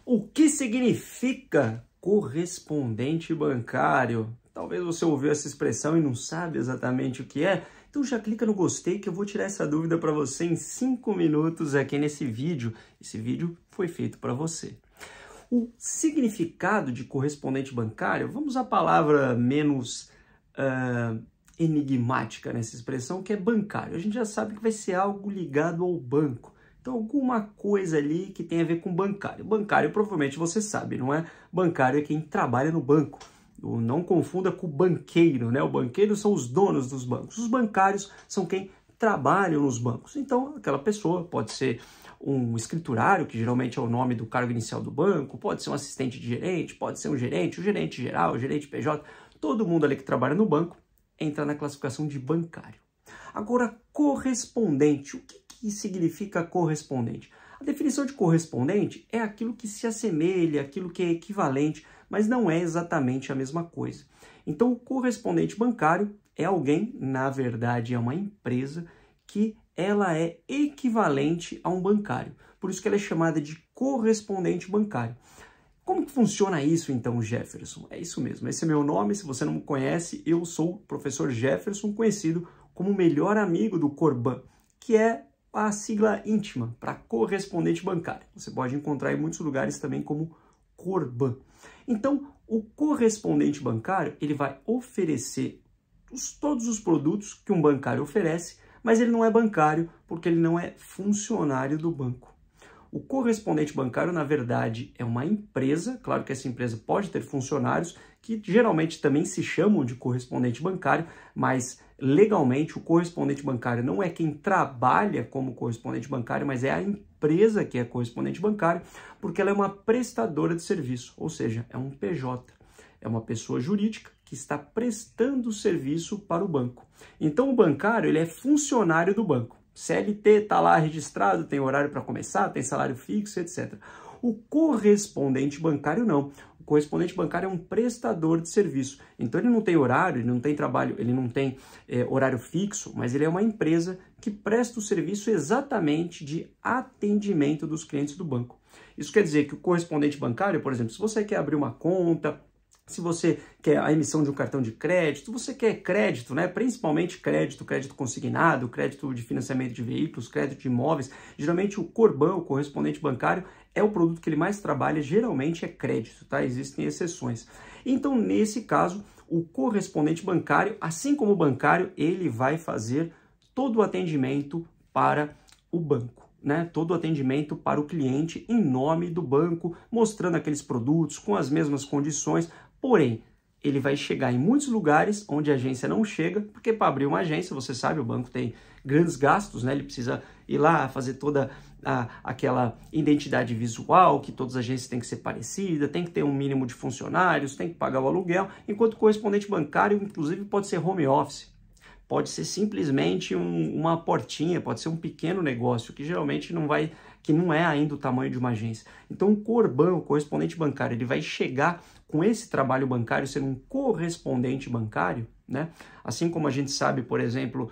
O que significa correspondente bancário? Talvez você ouviu essa expressão e não sabe exatamente o que é. Então já clica no gostei que eu vou tirar essa dúvida para você em 5 minutos aqui nesse vídeo. Esse vídeo foi feito para você. O significado de correspondente bancário, vamos usar a palavra menos enigmática nessa expressão, que é bancário. A gente já sabe que vai ser algo ligado ao banco. Então, alguma coisa ali que tem a ver com bancário. Bancário, provavelmente você sabe, não é? Bancário é quem trabalha no banco. Não confunda com o banqueiro, né? O banqueiro são os donos dos bancos. Os bancários são quem trabalham nos bancos. Então, aquela pessoa pode ser um escriturário, que geralmente é o nome do cargo inicial do banco, pode ser um assistente de gerente, pode ser um gerente, o gerente geral, o gerente PJ, todo mundo ali que trabalha no banco entra na classificação de bancário. Agora, correspondente, o que significa correspondente? A definição de correspondente é aquilo que se assemelha, aquilo que é equivalente, mas não é exatamente a mesma coisa. Então, o correspondente bancário é alguém, na verdade, é uma empresa que ela é equivalente a um bancário. Por isso que ela é chamada de correspondente bancário. Como que funciona isso, então, Jefferson? É isso mesmo, esse é meu nome, se você não me conhece, eu sou o professor Jefferson, conhecido como o melhor amigo do Corban, que é a sigla íntima para correspondente bancário. Você pode encontrar em muitos lugares também como Corban. Então, o correspondente bancário, ele vai oferecer todos os produtos que um bancário oferece, mas ele não é bancário porque ele não é funcionário do banco. O correspondente bancário, na verdade, é uma empresa, claro que essa empresa pode ter funcionários que geralmente também se chamam de correspondente bancário, mas legalmente o correspondente bancário não é quem trabalha como correspondente bancário, mas é a empresa que é correspondente bancário, porque ela é uma prestadora de serviço, ou seja, é um PJ, é uma pessoa jurídica que está prestando serviço para o banco. Então o bancário, ele é funcionário do banco. CLT está lá registrado, tem horário para começar, tem salário fixo, etc. O correspondente bancário não. O correspondente bancário é um prestador de serviço. Então ele não tem horário, ele não tem trabalho, ele não tem horário fixo, mas ele é uma empresa que presta o serviço exatamente de atendimento dos clientes do banco. Isso quer dizer que o correspondente bancário, por exemplo, se você quer abrir uma conta, se você quer a emissão de um cartão de crédito, você quer crédito, né? Principalmente crédito consignado, crédito de financiamento de veículos, crédito de imóveis. Geralmente o Corban, o correspondente bancário, é o produto que ele mais trabalha, geralmente é crédito, tá? Existem exceções. Então, nesse caso, o correspondente bancário, assim como o bancário, ele vai fazer todo o atendimento para o banco. Né, todo o atendimento para o cliente em nome do banco, mostrando aqueles produtos com as mesmas condições, porém, ele vai chegar em muitos lugares onde a agência não chega, porque para abrir uma agência, você sabe, o banco tem grandes gastos, né, ele precisa ir lá fazer toda aquela identidade visual, que todas as agências têm que ser parecidas, tem que ter um mínimo de funcionários, tem que pagar o aluguel, enquanto o correspondente bancário, inclusive, pode ser home office. Pode ser simplesmente uma portinha, pode ser um pequeno negócio, que geralmente que não é ainda o tamanho de uma agência. Então, o Corban, o correspondente bancário, ele vai chegar com esse trabalho bancário, sendo um correspondente bancário, né? Assim como a gente sabe, por exemplo,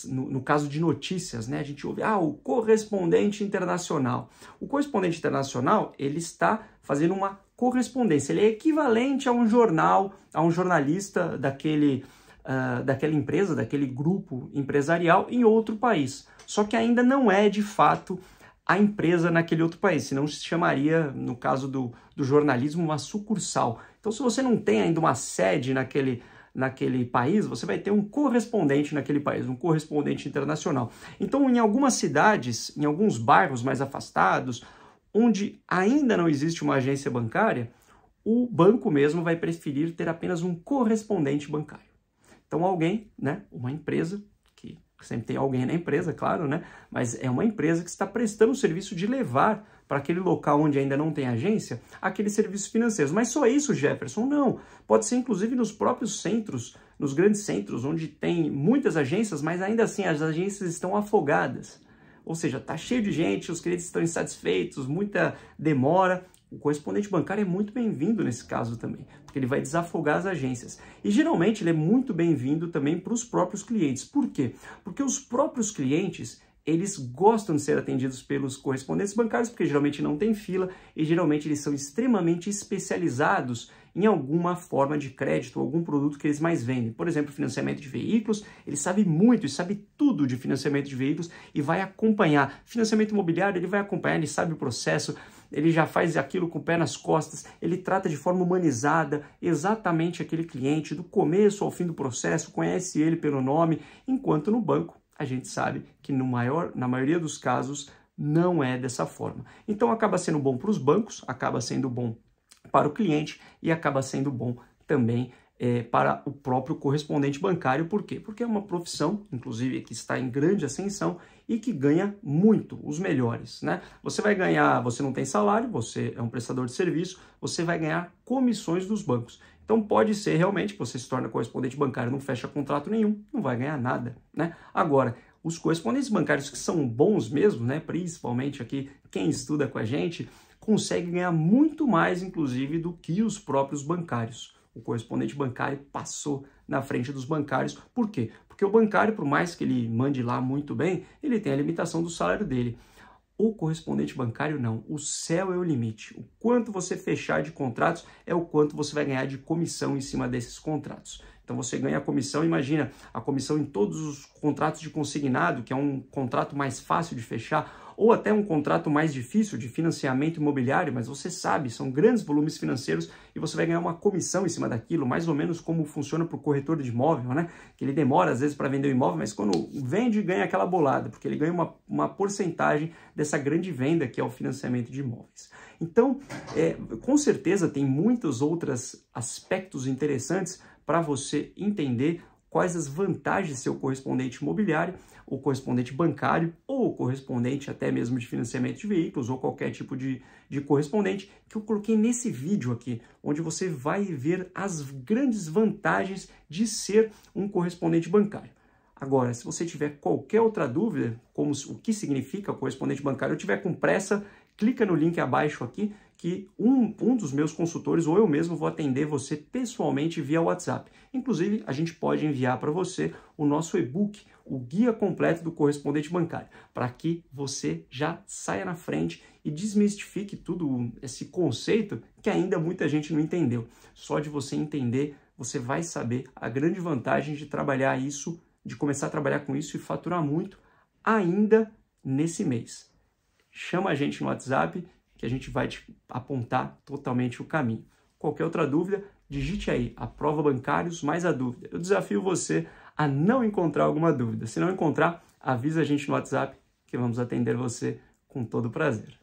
no caso de notícias, né? A gente ouve, o correspondente internacional. O correspondente internacional, ele está fazendo uma correspondência, ele é equivalente a um jornal, a um jornalista daquela empresa, daquele grupo empresarial em outro país. Só que ainda não é, de fato, a empresa naquele outro país, senão se chamaria, no caso do jornalismo, uma sucursal. Então, se você não tem ainda uma sede naquele país, você vai ter um correspondente naquele país, um correspondente internacional. Então, em algumas cidades, em alguns bairros mais afastados, onde ainda não existe uma agência bancária, o banco mesmo vai preferir ter apenas um correspondente bancário. Então alguém, né, uma empresa, que sempre tem alguém na empresa, claro, né, mas é uma empresa que está prestando o serviço de levar para aquele local onde ainda não tem agência, aqueles serviços financeiros. Mas só isso, Jefferson? Não. Pode ser inclusive nos próprios centros, nos grandes centros, onde tem muitas agências, mas ainda assim as agências estão afogadas. Ou seja, está cheio de gente, os clientes estão insatisfeitos, muita demora. O correspondente bancário é muito bem-vindo nesse caso também, porque ele vai desafogar as agências. E geralmente ele é muito bem-vindo também para os próprios clientes. Por quê? Porque os próprios clientes, eles gostam de ser atendidos pelos correspondentes bancários, porque geralmente não tem fila e geralmente eles são extremamente especializados em alguma forma de crédito, algum produto que eles mais vendem. Por exemplo, financiamento de veículos, ele sabe muito e sabe tudo de financiamento de veículos e vai acompanhar. Financiamento imobiliário, ele vai acompanhar, ele sabe o processo, ele já faz aquilo com o pé nas costas, ele trata de forma humanizada exatamente aquele cliente, do começo ao fim do processo, conhece ele pelo nome, enquanto no banco a gente sabe que na maioria dos casos não é dessa forma. Então acaba sendo bom para os bancos, acaba sendo bom para o cliente e acaba sendo bom também para o próprio correspondente bancário. Por quê? Porque é uma profissão, inclusive, que está em grande ascensão e que ganha muito, os melhores, né? Você vai ganhar, você não tem salário, você é um prestador de serviço, você vai ganhar comissões dos bancos. Então pode ser realmente que você se torne correspondente bancário, não fecha contrato nenhum, não vai ganhar nada, né? Agora, os correspondentes bancários que são bons mesmo, né? Principalmente aqui quem estuda com a gente, consegue ganhar muito mais, inclusive, do que os próprios bancários. O correspondente bancário passou na frente dos bancários. Por quê? Porque o bancário, por mais que ele mande lá muito bem, ele tem a limitação do salário dele. O correspondente bancário não. O céu é o limite. O quanto você fechar de contratos é o quanto você vai ganhar de comissão em cima desses contratos. Então você ganha a comissão, imagina, a comissão em todos os contratos de consignado, que é um contrato mais fácil de fechar, ou até um contrato mais difícil de financiamento imobiliário, mas você sabe, são grandes volumes financeiros e você vai ganhar uma comissão em cima daquilo, mais ou menos como funciona para o corretor de imóvel, né? Que ele demora às vezes para vender o imóvel, mas quando vende ganha aquela bolada, porque ele ganha uma porcentagem dessa grande venda que é o financiamento de imóveis. Então, com certeza tem muitos outros aspectos interessantes para você entender quais as vantagens de ser o correspondente imobiliário, o correspondente bancário ou o correspondente até mesmo de financiamento de veículos ou qualquer tipo de correspondente que eu coloquei nesse vídeo aqui, onde você vai ver as grandes vantagens de ser um correspondente bancário. Agora, se você tiver qualquer outra dúvida, como o que significa correspondente bancário, ou tiver com pressa, clica no link abaixo aqui, que um dos meus consultores ou eu mesmo vou atender você pessoalmente via WhatsApp. Inclusive, a gente pode enviar para você o nosso e-book, o Guia Completo do Correspondente Bancário, para que você já saia na frente e desmistifique tudo esse conceito que ainda muita gente não entendeu. Só de você entender, você vai saber a grande vantagem de trabalhar isso, de começar a trabalhar com isso e faturar muito ainda nesse mês. Chama a gente no WhatsApp que a gente vai te apontar totalmente o caminho. Qualquer outra dúvida, digite aí, Aprova Bancários mais a dúvida. Eu desafio você a não encontrar alguma dúvida. Se não encontrar, avisa a gente no WhatsApp que vamos atender você com todo prazer.